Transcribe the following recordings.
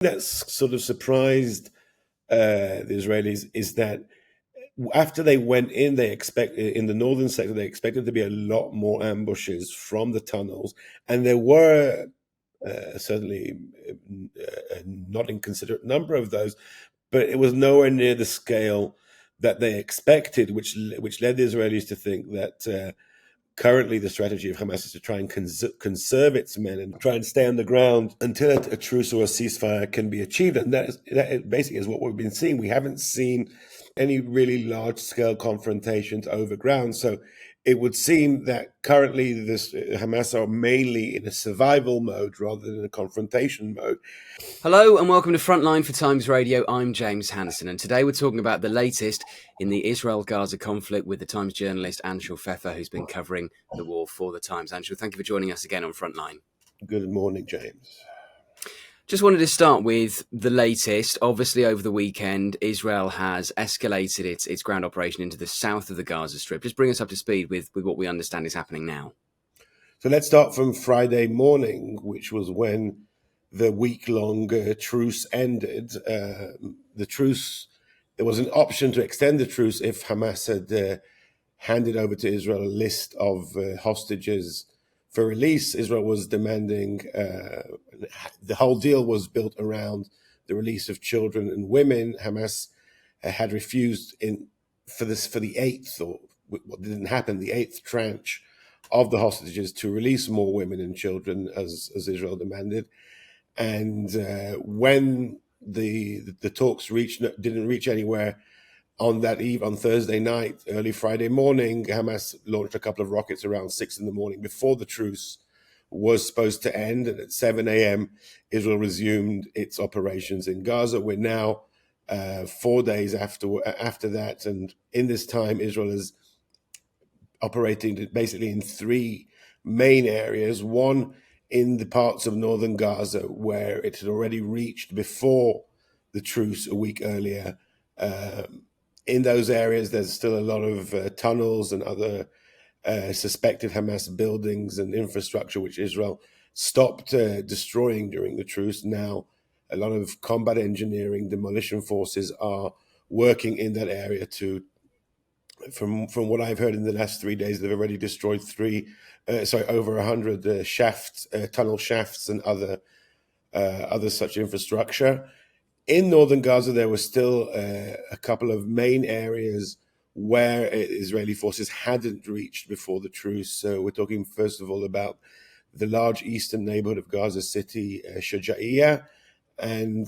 That's sort of surprised the Israelis is that after they went in, they expected in the northern sector they expected to be a lot more ambushes from the tunnels, and there were certainly not inconsiderate number of those, but it was nowhere near the scale that they expected, which led the Israelis to think that currently the strategy of Hamas is to try and conserve its men and try and stay on the ground until a truce or a ceasefire can be achieved. And that basically is what we've been seeing. We haven't seen any really large-scale confrontations over ground. So it would seem that currently Hamas are mainly in a survival mode rather than a confrontation mode. Hello and welcome to Frontline for Times Radio. I'm James Hanson, and today we're talking about the latest in the Israel-Gaza conflict with the Times journalist Anshel Pfeffer, who's been covering the war for the Times. Anshel, thank you for joining us again on Frontline. Good morning, James. Just wanted to start with the latest. Obviously, over the weekend, Israel has escalated its ground operation into the south of the Gaza Strip. Just bring us up to speed with what we understand is happening now. So let's start from Friday morning, which was when the week-long truce ended. The truce, there was an option to extend the truce if Hamas had handed over to Israel a list of hostages for release. Israel was demanding, the whole deal was built around the release of children and women. Hamas had refused for the eighth, or what didn't happen, the eighth tranche of the hostages to release more women and children as Israel demanded. And when the talks didn't reach anywhere on that eve, on Thursday night, early Friday morning, Hamas launched a couple of rockets around 6 a.m. before the truce was supposed to end. And at 7 a.m., Israel resumed its operations in Gaza. We're now 4 days after that. And in this time, Israel is operating basically in three main areas. One, in the parts of northern Gaza where it had already reached before the truce a week earlier. In those areas, there's still a lot of tunnels and other suspected Hamas buildings and infrastructure, which Israel stopped destroying during the truce. Now, a lot of combat engineering, demolition forces are working in that area to, from what I've heard in the last 3 days, they've already destroyed over 100 shafts, tunnel shafts and other such infrastructure. In northern Gaza, there were still a couple of main areas where Israeli forces hadn't reached before the truce. So we're talking, first of all, about the large eastern neighborhood of Gaza City, Shuja'iyah, and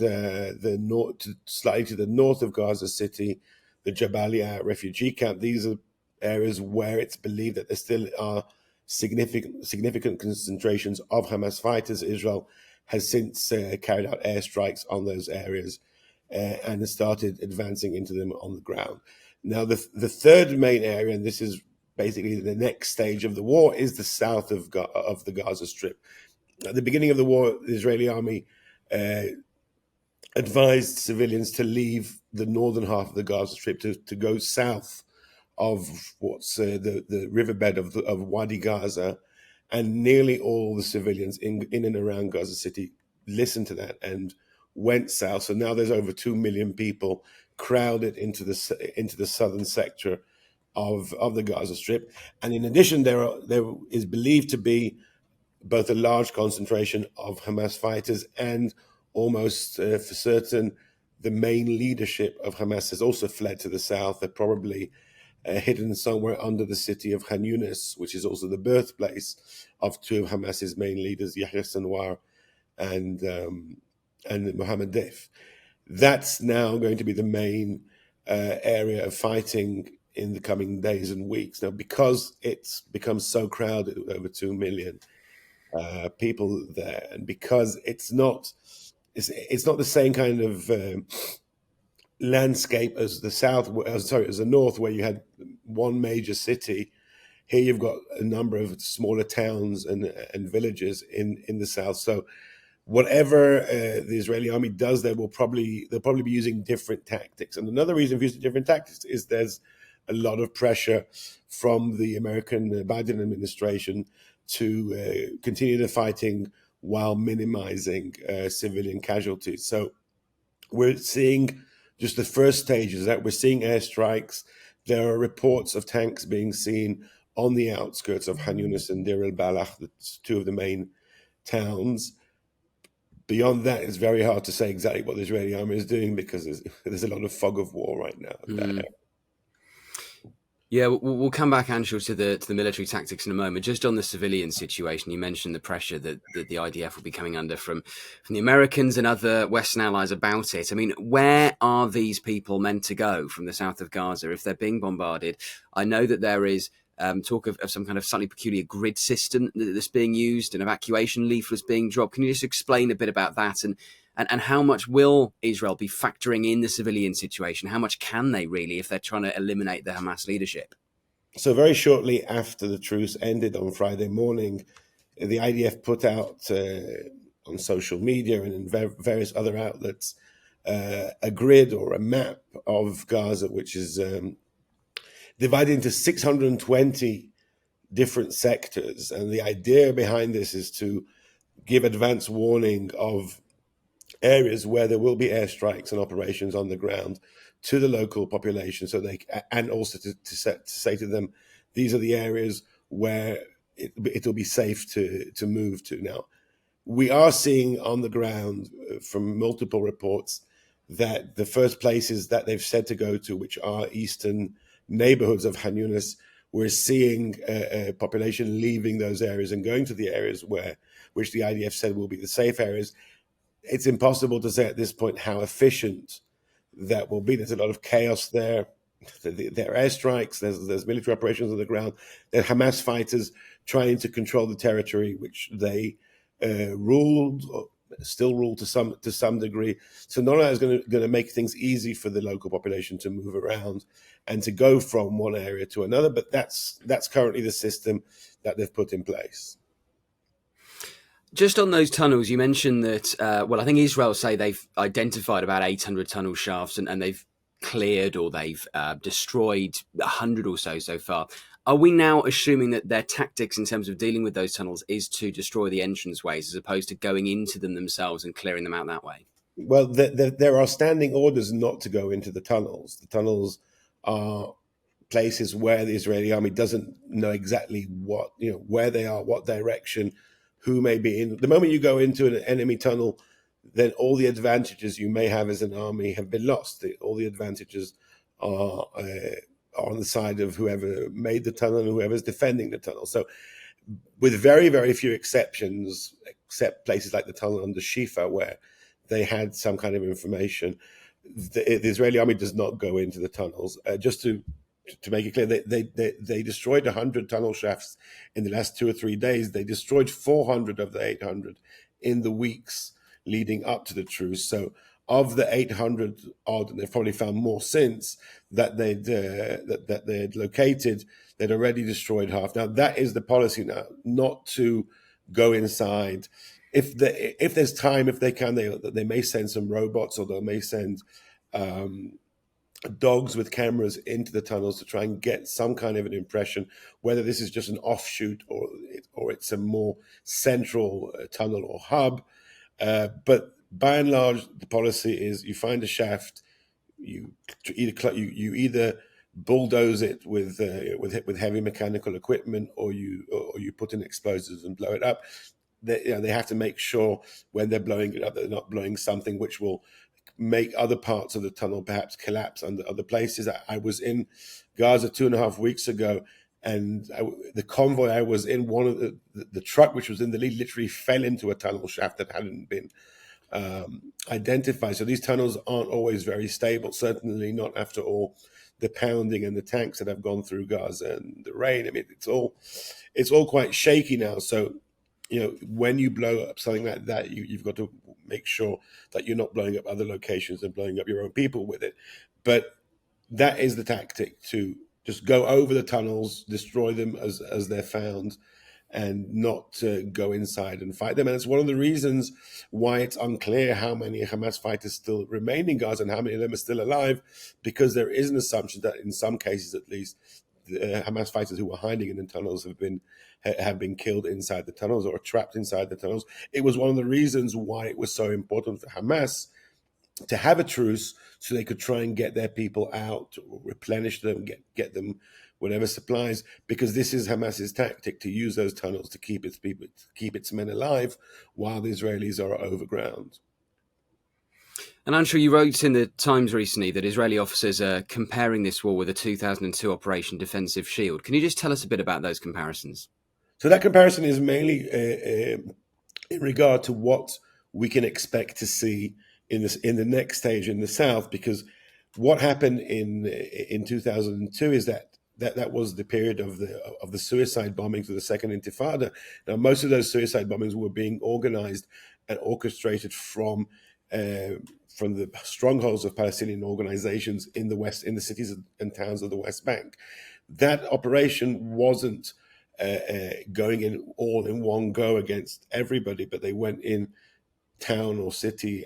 slightly to the north of Gaza City, the Jabalia refugee camp. These are areas where it's believed that there still are significant concentrations of Hamas fighters. Israel has since carried out airstrikes on those areas and has started advancing into them on the ground. Now, the third main area, and this is basically the next stage of the war, is the south of the Gaza Strip. At the beginning of the war, the Israeli army advised civilians to leave the northern half of the Gaza Strip to go south of what's the riverbed of Wadi Gaza, and nearly all the civilians in and around Gaza City listened to that and went south. So now there's over 2 million people crowded into the southern sector of the Gaza Strip, and in addition, there is believed to be both a large concentration of Hamas fighters and almost for certain the main leadership of Hamas has also fled to the south. They're probably hidden somewhere under the city of Khan Yunis, which is also the birthplace of two of Hamas's main leaders, Yahya Sinwar and Mohammed Deif. That's now going to be the main area of fighting in the coming days and weeks. Now, because it's become so crowded with over 2 million people there, and because it's not the same kind of landscape as the north, where you had one major city. Here you've got a number of smaller towns and villages in the south. So whatever the Israeli army does, they'll probably be using different tactics. And another reason for using different tactics is there's a lot of pressure from the American Biden administration to continue the fighting while minimizing civilian casualties. So we're seeing just the first stages. That we're seeing airstrikes. There are reports of tanks being seen on the outskirts of Han Yunis and Deir el-Balah, that's two of the main towns. Beyond that, it's very hard to say exactly what the Israeli army is doing because there's a lot of fog of war right now. Yeah, we'll come back, Anshel, to the military tactics in a moment. Just on the civilian situation, you mentioned the pressure that the IDF will be coming under from the Americans and other Western allies about it. I mean, where are these people meant to go from the south of Gaza if they're being bombarded? I know that there is talk of some kind of slightly peculiar grid system that's being used and evacuation leaflets being dropped. Can you just explain a bit about that and how much will Israel be factoring in the civilian situation? How much can they really if they're trying to eliminate the Hamas leadership? So very shortly after the truce ended on Friday morning, the IDF put out on social media and in various other outlets a grid or a map of Gaza, which is divided into 620 different sectors. And the idea behind this is to give advance warning of areas where there will be airstrikes and operations on the ground to the local population, so and also to say to them, these are the areas where it'll be safe to move to. Now, we are seeing on the ground from multiple reports that the first places that they've said to go to, which are eastern neighborhoods of Han Yunis, we're seeing a population leaving those areas and going to the areas which the IDF said will be the safe areas. It's impossible to say at this point how efficient that will be. There's a lot of chaos there. There are airstrikes, there's military operations on the ground. There are Hamas fighters trying to control the territory which they ruled, or still rule to some degree. So not only is going to make things easy for the local population to move around and to go from one area to another, but that's currently the system that they've put in place. Just on those tunnels, you mentioned that, I think Israel say they've identified about 800 tunnel shafts and they've cleared or they've destroyed 100 or so far. Are we now assuming that their tactics in terms of dealing with those tunnels is to destroy the entranceways as opposed to going into them themselves and clearing them out that way? Well, there are standing orders not to go into the tunnels. The tunnels are places where the Israeli army doesn't know exactly where they are, what direction, who may be in. The moment you go into an enemy tunnel, then all the advantages you may have as an army have been lost. All the advantages are on the side of whoever made the tunnel and whoever's defending the tunnel. So with very, very few exceptions, except places like the tunnel under Shifa, where they had some kind of information, the Israeli army does not go into the tunnels. Just to make it clear, they destroyed 100 tunnel shafts in the last 2 or 3 days. They destroyed 400 of the 800 in the weeks leading up to the truce. So of the 800 odd, and they've probably found more since, that they had located, they'd already destroyed half. Now that is the policy now, not to go inside. If there's time, if they can, they may send some robots, or they may send dogs with cameras into the tunnels to try and get some kind of an impression, whether this is just an offshoot or it's a more central tunnel or hub. But by and large, the policy is you find a shaft, you either bulldoze it with heavy mechanical equipment, or you put in explosives and blow it up. They have to make sure when they're blowing it up, they're not blowing something which will make other parts of the tunnel perhaps collapse under other places. I was in Gaza 2.5 weeks ago, and the convoy I was in, one of the truck which was in the lead literally fell into a tunnel shaft that hadn't been identified. So these tunnels aren't always very stable, certainly not after all the pounding and the tanks that have gone through Gaza and the rain. I mean, it's all quite shaky now. So when you blow up something like that, you've got to make sure that you're not blowing up other locations and blowing up your own people with it. But that is the tactic, to just go over the tunnels, destroy them as they're found, and not go inside and fight them. And it's one of the reasons why it's unclear how many Hamas fighters still remain in Gaza and how many of them are still alive, because there is an assumption that in some cases at least, Hamas fighters who were hiding in the tunnels have been killed inside the tunnels or trapped inside the tunnels. It was one of the reasons why it was so important for Hamas to have a truce, so they could try and get their people out, or replenish them, get them whatever supplies, because this is Hamas's tactic, to use those tunnels to keep its people, keep its men alive while the Israelis are overground. And Anshel, you wrote in the Times recently that Israeli officers are comparing this war with the 2002 Operation Defensive Shield. Can you just tell us a bit about those comparisons? So that comparison is mainly in regard to what we can expect to see in the next stage in the south, because what happened in 2002 is that was the period of the suicide bombings of the Second Intifada. Now, most of those suicide bombings were being organized and orchestrated from the strongholds of Palestinian organizations in the West, in the cities and towns of the West Bank. That operation wasn't going in all in one go against everybody, but they went in town or city,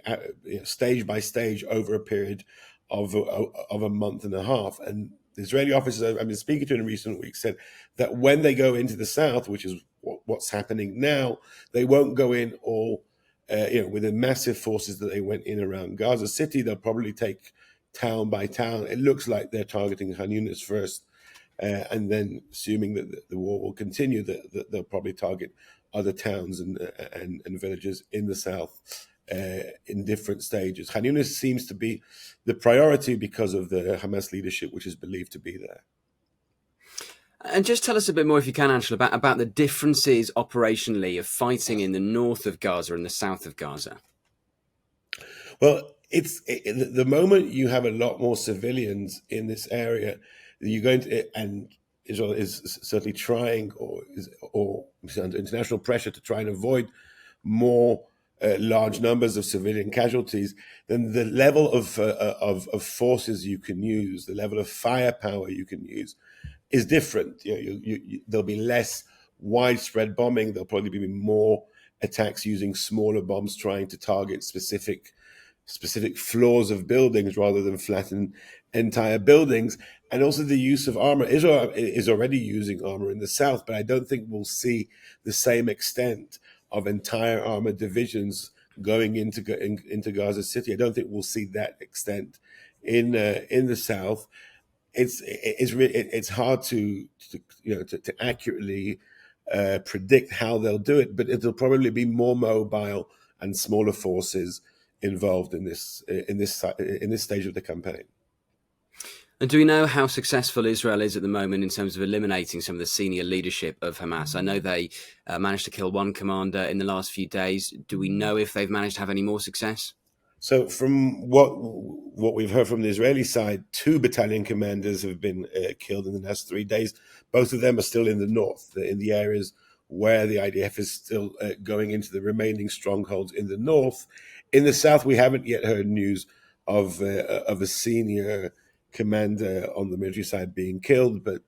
stage by stage, over a period of a month and a half. And the Israeli officers I've been speaking to in recent weeks said that when they go into the south, which is what's happening now, they won't go in all with the massive forces that they went in around Gaza City. They'll probably take town by town. It looks like they're targeting Khan Yunis first, and then, assuming that the war will continue, that they'll probably target other towns and villages in the south in different stages. Khan Yunis seems to be the priority because of the Hamas leadership, which is believed to be there. And just tell us a bit more, if you can, Anshel, about the differences operationally of fighting in the north of Gaza and the south of Gaza. Well, the moment you have a lot more civilians in this area, you're going to, and Israel is certainly trying, or under international pressure to try and avoid more large numbers of civilian casualties, then the level of forces you can use, the level of firepower you can use, is different. There'll be less widespread bombing. There'll probably be more attacks using smaller bombs, trying to target specific floors of buildings rather than flatten entire buildings. And also the use of armor. Israel is already using armor in the south, but I don't think we'll see the same extent of entire armored divisions going into Gaza City. I don't think we'll see that extent in the south. It's hard to accurately predict how they'll do it, but it'll probably be more mobile and smaller forces involved in this stage of the campaign. And do we know how successful Israel is at the moment in terms of eliminating some of the senior leadership of Hamas? I know they managed to kill one commander in the last few days. Do we know if they've managed to have any more success? So from what we've heard from the Israeli side, 2 battalion commanders have been killed in the last 3 days. Both of them are still in the north, in the areas where the IDF is still going into the remaining strongholds in the north. In the south, we haven't yet heard news of a senior commander on the military side being killed, but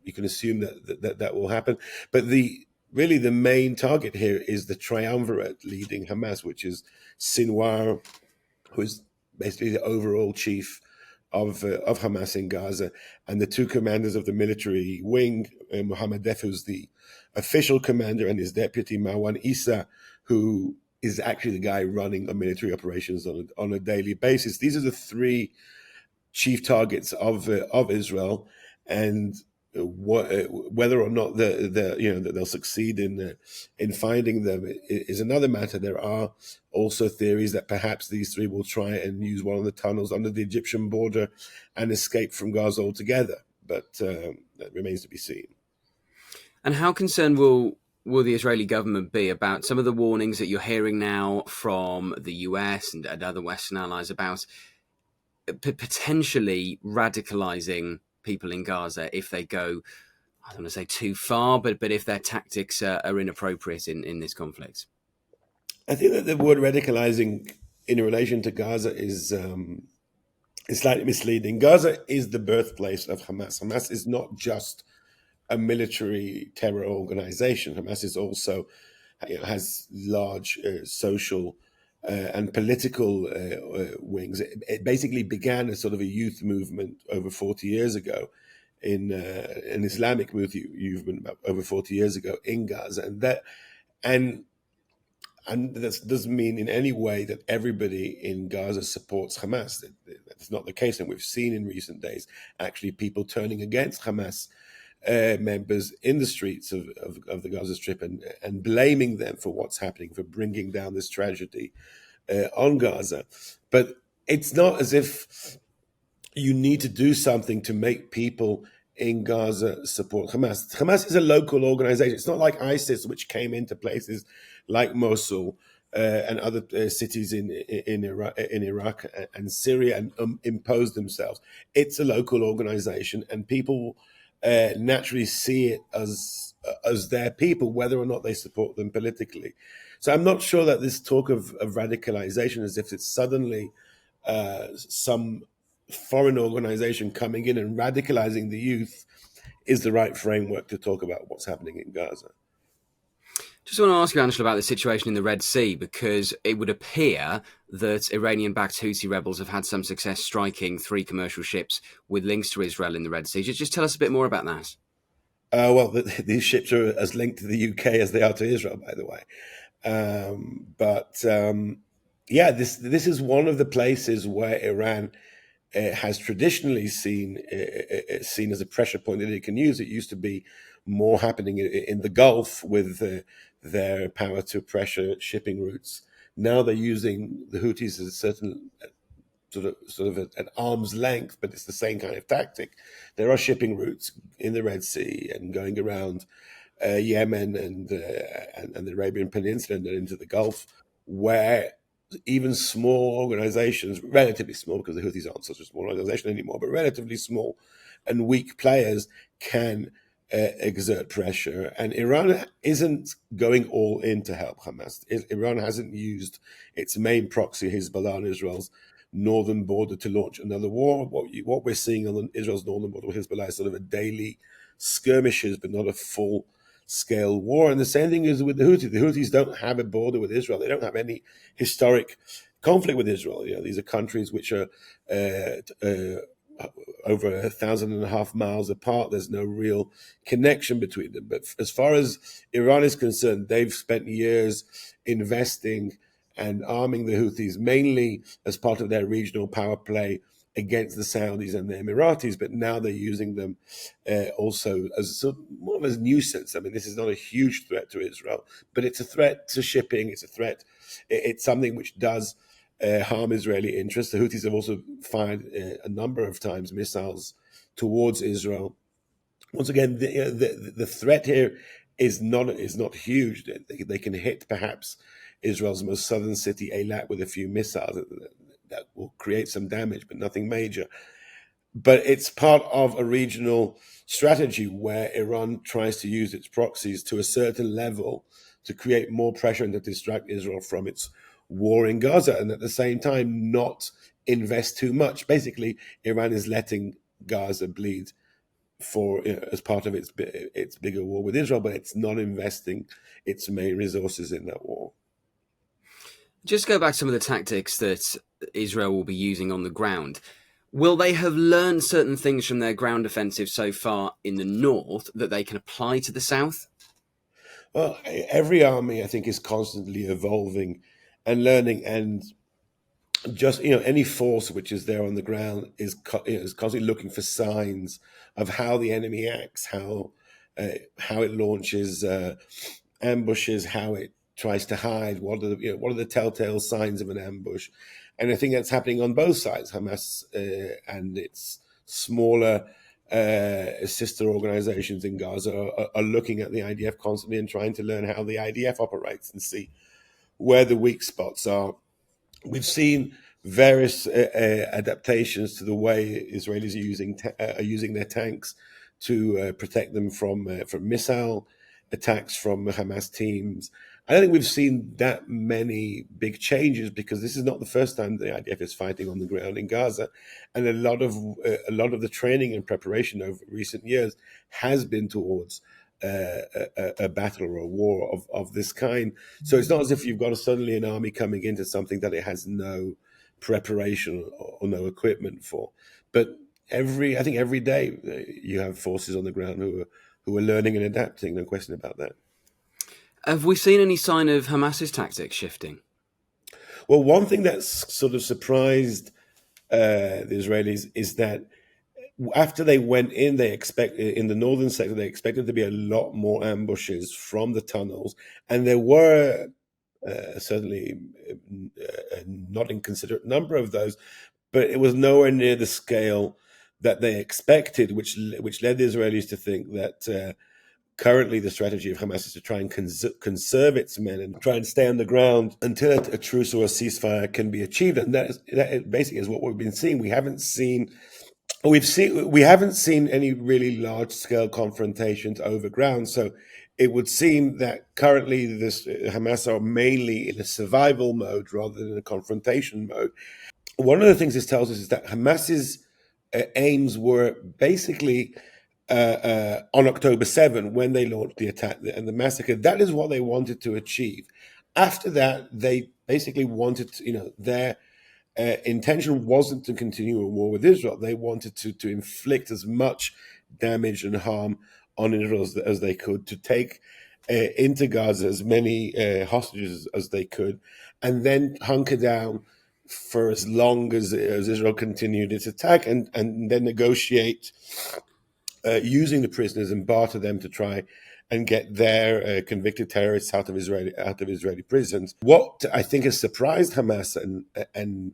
you can assume that will happen. But really the main target here is the triumvirate leading Hamas, which is Sinwar, who is basically the overall chief of Hamas in Gaza, and the 2 commanders of the military wing, Mohammed Def, who's the official commander, and his deputy, Marwan Issa, who is actually the guy running the military operations on a daily basis. These are the 3 chief targets of Israel, and whether or not that they'll succeed in finding them is another matter. There are also theories that perhaps these 3 will try and use one of the tunnels under the Egyptian border and escape from Gaza altogether, but that remains to be seen. And how concerned will the Israeli government be about some of the warnings that you're hearing now from the US and other Western allies about potentially radicalizing people in Gaza if they go, I don't want to say too far, but if their tactics are inappropriate in this conflict? I think that the word radicalizing in relation to Gaza is slightly misleading. Gaza is the birthplace of Hamas. Hamas is not just a military terror organization. Hamas is also has large social and political wings. It basically began as sort of a youth movement over 40 years ago in an Islamic movement about over 40 years ago in Gaza, and that doesn't mean in any way that everybody in Gaza supports Hamas. That's not the case, and we've seen in recent days actually people turning against Hamas members in the streets of the Gaza Strip and blaming them for what's happening, for bringing down this tragedy on Gaza. But it's not as if you need to do something to make people in Gaza support Hamas. Hamas is a local organization. It's not like ISIS, which came into places like Mosul and other cities in Iraq and Syria and imposed themselves. It's a local organization, and people naturally see it as their people, whether or not they support them politically. So I'm not sure that this talk of radicalization, as if it's suddenly some foreign organization coming in and radicalizing the youth, is the right framework to talk about what's happening in Gaza. Just want to ask you, Anshel, about the situation in the Red Sea, because it would appear that Iranian-backed Houthi rebels have had some success striking 3 commercial ships with links to Israel in the Red Sea. Just tell us a bit more about that. Well, these ships are as linked to the UK as they are to Israel, by the way. Yeah, this is one of the places where Iran has traditionally seen as a pressure point that it can use. It used to be more happening in the Gulf with their power to pressure shipping routes. Now they're using the Houthis as a certain sort of at arm's length, but it's the same kind of tactic. There are shipping routes in the Red Sea and going around Yemen and the Arabian Peninsula and then into the Gulf, where even small organizations, relatively small because the Houthis aren't such a small organization anymore, but relatively small and weak players can exert pressure. And Iran isn't going all in to help Hamas. Iran hasn't used its main proxy, Hezbollah, on Israel's northern border to launch another war. What we're seeing on Israel's northern border with Hezbollah is sort of a daily skirmishes, but not a full-scale war. And the same thing is with the Houthis. The Houthis don't have a border with Israel. They don't have any historic conflict with Israel. You know, these are countries which are over 1,500 miles apart. There's no real connection between them. But as far as Iran is concerned, they've spent years investing and arming the Houthis, mainly as part of their regional power play against the Saudis and the Emiratis, but now they're using them also as more of a nuisance. I mean, this is not a huge threat to Israel, but it's a threat to shipping. It's a threat. It's something which does harm Israeli interests. The Houthis have also fired a number of times missiles towards Israel. Once again, the threat here is not huge. They can hit perhaps Israel's most southern city, Eilat, with a few missiles that will create some damage, but nothing major. But it's part of a regional strategy where Iran tries to use its proxies to a certain level to create more pressure and to distract Israel from its war in Gaza, and at the same time not invest too much. Basically, Iran is letting Gaza bleed as part of its bigger war with Israel, but it's not investing its main resources in that war. Just go back to some of the tactics that Israel will be using on the ground. Will they have learned certain things from their ground offensive so far in the north that they can apply to the south? Well, every army, I think, is constantly evolving and learning, and just any force which is there on the ground is constantly looking for signs of how the enemy acts, how it launches ambushes, how it tries to hide. What are the telltale signs of an ambush? And I think that's happening on both sides. Hamas and its smaller sister organizations in Gaza are looking at the IDF constantly and trying to learn how the IDF operates and see where the weak spots are. We've seen various adaptations to the way Israelis are using their tanks to protect them from missile attacks from Hamas teams. I don't think we've seen that many big changes because this is not the first time the IDF is fighting on the ground in Gaza, and a lot of the training and preparation over recent years has been towards a battle or a war of this kind. So it's not as if you've got suddenly an army coming into something that it has no preparation or no equipment for. But I think every day you have forces on the ground who are learning and adapting. No question about that. Have we seen any sign of Hamas's tactics shifting? Well, one thing that's sort of surprised the Israelis is that after they went in, in the northern sector, they expected to be a lot more ambushes from the tunnels, and there were certainly a not inconsiderate number of those, but it was nowhere near the scale that they expected, which led the Israelis to think that currently the strategy of Hamas is to try and conserve its men and try and stay on the ground until a truce or a ceasefire can be achieved. And that basically is what we've been seeing. We haven't seen any really large scale confrontations over ground. So it would seem that currently Hamas are mainly in a survival mode rather than a confrontation mode. One of the things this tells us is that Hamas's aims were basically on October 7 when they launched the attack and the massacre. That is what they wanted to achieve. After that, they basically wanted to, their intention wasn't to continue a war with Israel. They wanted to inflict as much damage and harm on Israel as they could, to take into Gaza as many hostages as they could, and then hunker down for as long as Israel continued its attack, and then negotiate using the prisoners and barter them to try and get their convicted terrorists out of Israeli prisons. What I think has surprised Hamas, and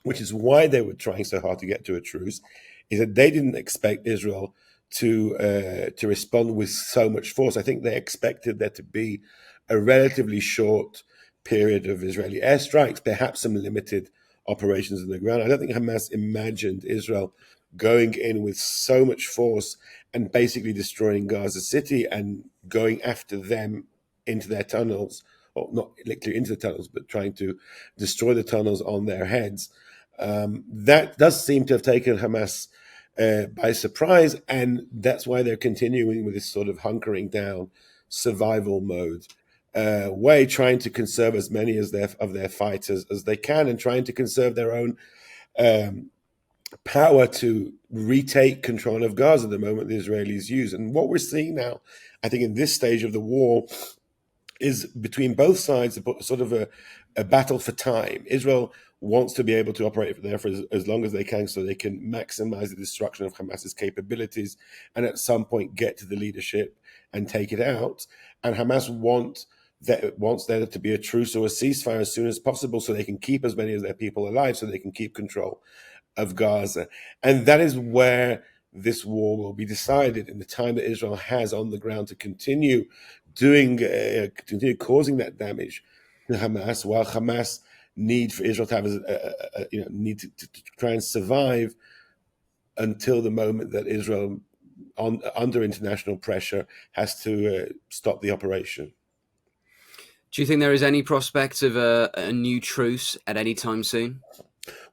which is why they were trying so hard to get to a truce, is that they didn't expect Israel to respond with so much force. I think they expected there to be a relatively short period of Israeli airstrikes, perhaps some limited operations on the ground. I don't think Hamas imagined Israel going in with so much force and basically destroying Gaza City and going after them into their tunnels, or not literally into the tunnels, but trying to destroy the tunnels on their heads. That does seem to have taken Hamas by surprise, and that's why they're continuing with this sort of hunkering down survival mode way, trying to conserve as many of their fighters as they can, and trying to conserve their own power to retake control of Gaza the moment the Israelis use. And what we're seeing now, I think, in this stage of the war, is between both sides sort of a battle for time. Israel wants to be able to operate there for as long as they can, so they can maximize the destruction of Hamas's capabilities and at some point get to the leadership and take it out. And Hamas wants there to be a truce or a ceasefire as soon as possible, so they can keep as many of their people alive, so they can keep control of Gaza. And that is where this war will be decided, in the time that Israel has on the ground to continue causing that damage to Hamas, while Hamas need for Israel to have need to try and survive until the moment that Israel, under international pressure, has to stop the operation. Do you think there is any prospect of a new truce at any time soon?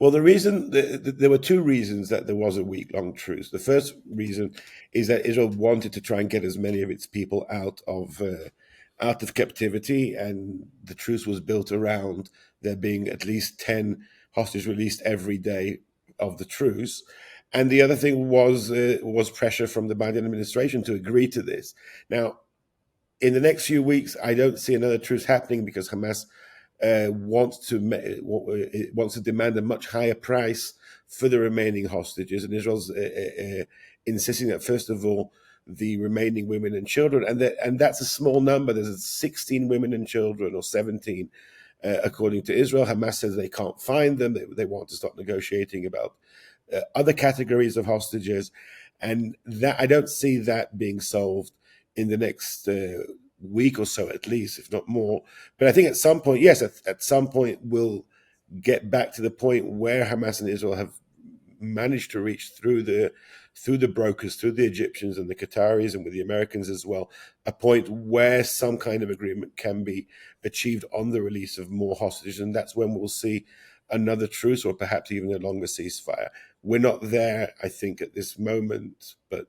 Well, there were two reasons that there was a week-long truce. The first reason is that Israel wanted to try and get as many of its people out of captivity, and the truce was built around there being at least 10 hostages released every day of the truce. And the other thing was pressure from the Biden administration to agree to this. Now, in the next few weeks, I don't see another truce happening, because Hamas wants to demand a much higher price for the remaining hostages, and Israel's insisting that, first of all, the remaining women and children, and that's a small number. There's 16 women and children, or 17, according to Israel. Hamas says they can't find them. They want to start negotiating about other categories of hostages, and that I don't see that being solved in the next week or so, at least, if not more. But I think at some point, yes, at some point, we'll get back to the point where Hamas and Israel have managed to reach through the brokers, through the Egyptians and the Qataris, and with the Americans as well, a point where some kind of agreement can be achieved on the release of more hostages. And that's when we'll see another truce, or perhaps even a longer ceasefire. We're not there, I think, at this moment, but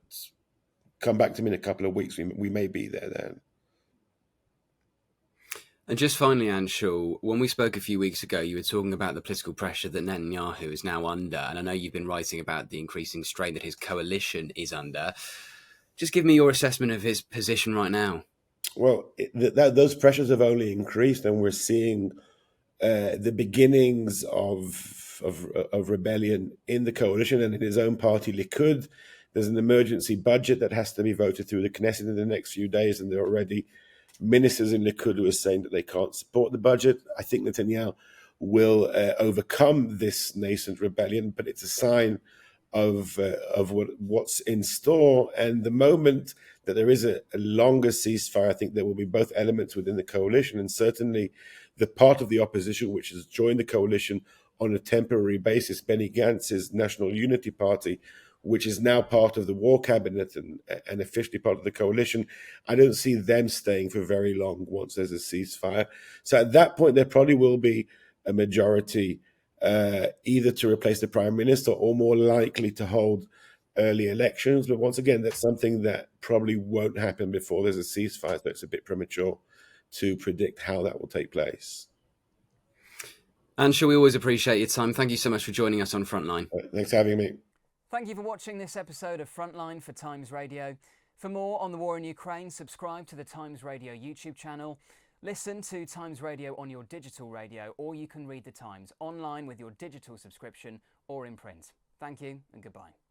come back to me in a couple of weeks. We may be there then. And just finally, Anshel, when we spoke a few weeks ago, you were talking about the political pressure that Netanyahu is now under. And I know you've been writing about the increasing strain that his coalition is under. Just give me your assessment of his position right now. Well, those pressures have only increased, and we're seeing the beginnings of rebellion in the coalition and in his own party, Likud. There's an emergency budget that has to be voted through the Knesset in the next few days, and there are already ministers in Likud who are saying that they can't support the budget. I think Netanyahu will overcome this nascent rebellion, but it's a sign of what's in store. And the moment that there is a longer ceasefire, I think there will be both elements within the coalition, and certainly the part of the opposition which has joined the coalition on a temporary basis, Benny Gantz's National Unity Party, which is now part of the war cabinet and officially part of the coalition. I don't see them staying for very long once there's a ceasefire. So at that point, there probably will be a majority either to replace the prime minister or more likely to hold early elections. But once again, that's something that probably won't happen before there's a ceasefire, so it's a bit premature to predict how that will take place. Anshel, we always appreciate your time. Thank you so much for joining us on Frontline. Thanks for having me. Thank you for watching this episode of Frontline for Times Radio. For more on the war in Ukraine, subscribe to the Times Radio YouTube channel. Listen to Times Radio on your digital radio, or you can read the Times online with your digital subscription or in print. Thank you and goodbye.